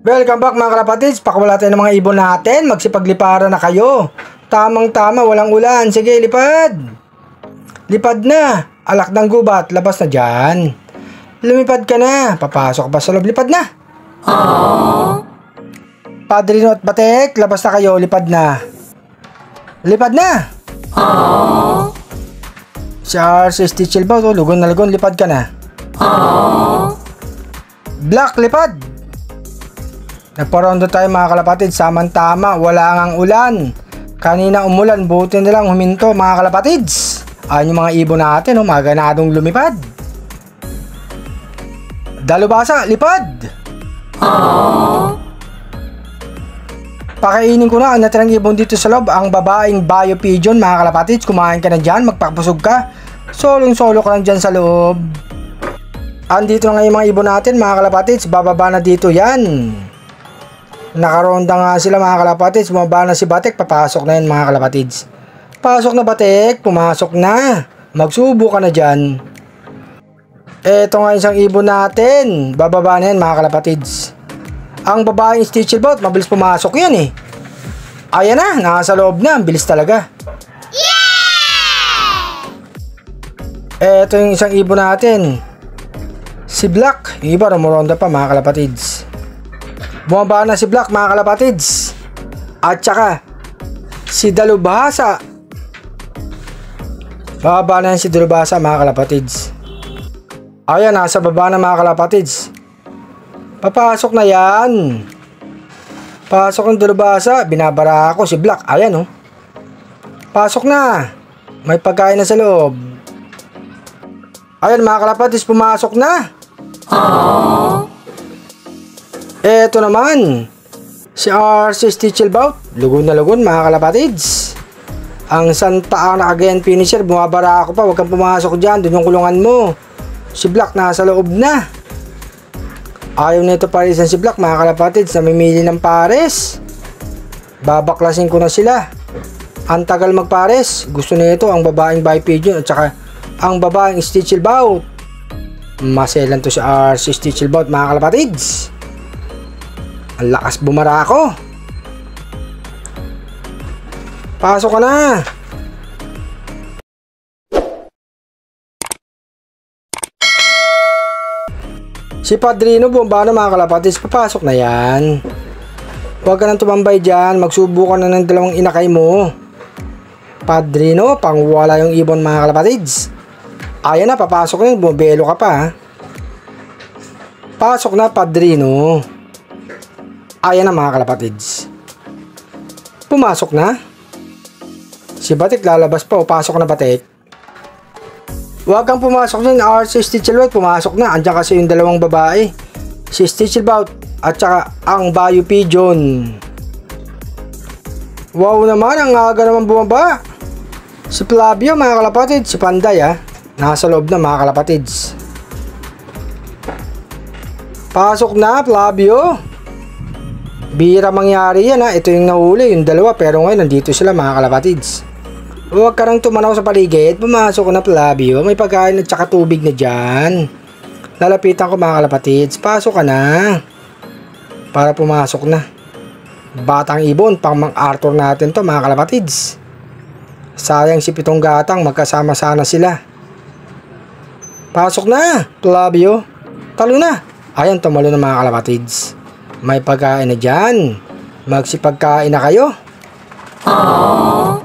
Welcome back mga kalapatids. Pakawala tayo ng mga ibon natin. Magsipagliparan na kayo. Tamang-tama, walang ulan. Sige, lipad. Lipad na. Alak ng gubat, labas na dyan. Lumipad ka na. Papasok pa sa loob, lipad na. Aww. Padrino at Batek, labas na kayo, lipad na. Lipad na. Aww. Si RC Stitchel ba? Lugon na lugon, lipad ka na. Aww. Black, lipad. Nagparondo tayo mga kalapatid, samang-tama, wala ngang ulan. Kanina umulan, buti nilang huminto mga kalapatids. Ayun yung mga ibon natin, maganadong lumipad. Dalubhasa, lipad! Aww. Pakainin ko na ang natirang ibon dito sa loob, ang babaeng Bio Pigeon mga kalapatids. Kumain ka na dyan, magpapusog ka. Solong-solo ka lang dyan sa loob. Andito na nga yung mga ibon natin mga kalapatids, bababa na dito yan. Nakaronda nga sila mga kalapatids. Bumaba na si Batek. Papasok na yan mga kalapatids. Pasok na Batek. Pumasok na. Magsubo ka na dyan. Eto nga isang ibon natin. Bababa na yan mga kalapatids. Ang babaeng Stitchel Bout, mabilis pumasok yan eh. Ayan na. Nasa loob na. Ang bilis talaga. Yeah! Eto yung isang ibon natin. Si Black. Yung iba rumuronda pa mga kalapatids. Bumaba na si Black mga kalapatids. At saka si Dalubhasa. Bababa na yan si Dalubhasa mga kalapatids. Ayan, nasa baba na mga kalapatids. Papasok na yan. Pasok ng Dalubhasa. Binabara ako si Black. Ayan oh. Pasok na. May pagkain na sa loob. Ayan mga kalapatids, pumasok na. Aww. Eto naman, si RC Stitchel Bout, lugon na lugon mga kalapatids. Ang Santa Ana again finisher, bumabara ako pa, huwag kang pumasok dyan, dun yung kulungan mo. Si Black nasa loob na. Ayaw nito parisan si Black mga kalapatids, namimili ng pares. Babaklasin ko na sila. Ang tagal magpares, gusto nito ang babaeng Bio Pigeon at saka ang babaeng Stitchel Bout. Maselan to si RC Stitchel Bout mga kalapatids. Ang lakas bumara ako. Pasok ka na. Si Padrino bumaba na mga kalapatids. Papasok na yan. Huwag ka nang tumambay dyan. Magsubo ka na ng dalawang inakay mo. Padrino, pangwala yung ibon mga kalapatids. Ayan na, papasok na. Bumabelo ka pa ha. Pasok na Padrino. Ayan na mga kalapatids. Pumasok na. Si Batek lalabas pa o pasok na Batek. Huwag kang pumasok din. RC Stitchel Bout pumasok na. Andiyan kasi yung dalawang babae. Si Stitchel Bout at saka ang Bio Pigeon. Wow naman. Ang aga naman bumaba. Si Flavio mga kalapatids. Si Panday ha. Nasa loob na mga kalapatids. Pasok na Flavio. Bira mangyari yan ha. Ito yung nahuli, yung dalawa. Pero ngayon nandito sila mga kalapatids. Huwag ka nang tumanaw sa paligid. Pumasok ko na Flavio. May pagkain at saka tubig na dyan. Lalapitan ko mga kalapatids. Pasok ka na. Para pumasok na. Batang ibon. Pang Mang-Arthur natin to mga kalapatids. Sayang si Pitong Gatang. Magkasama sana sila. Pasok na Flavio. Talo na. Ayan, tumalo na mga kalapatids. May pagkain na dyan. Magsipagkain na kayo. Aww.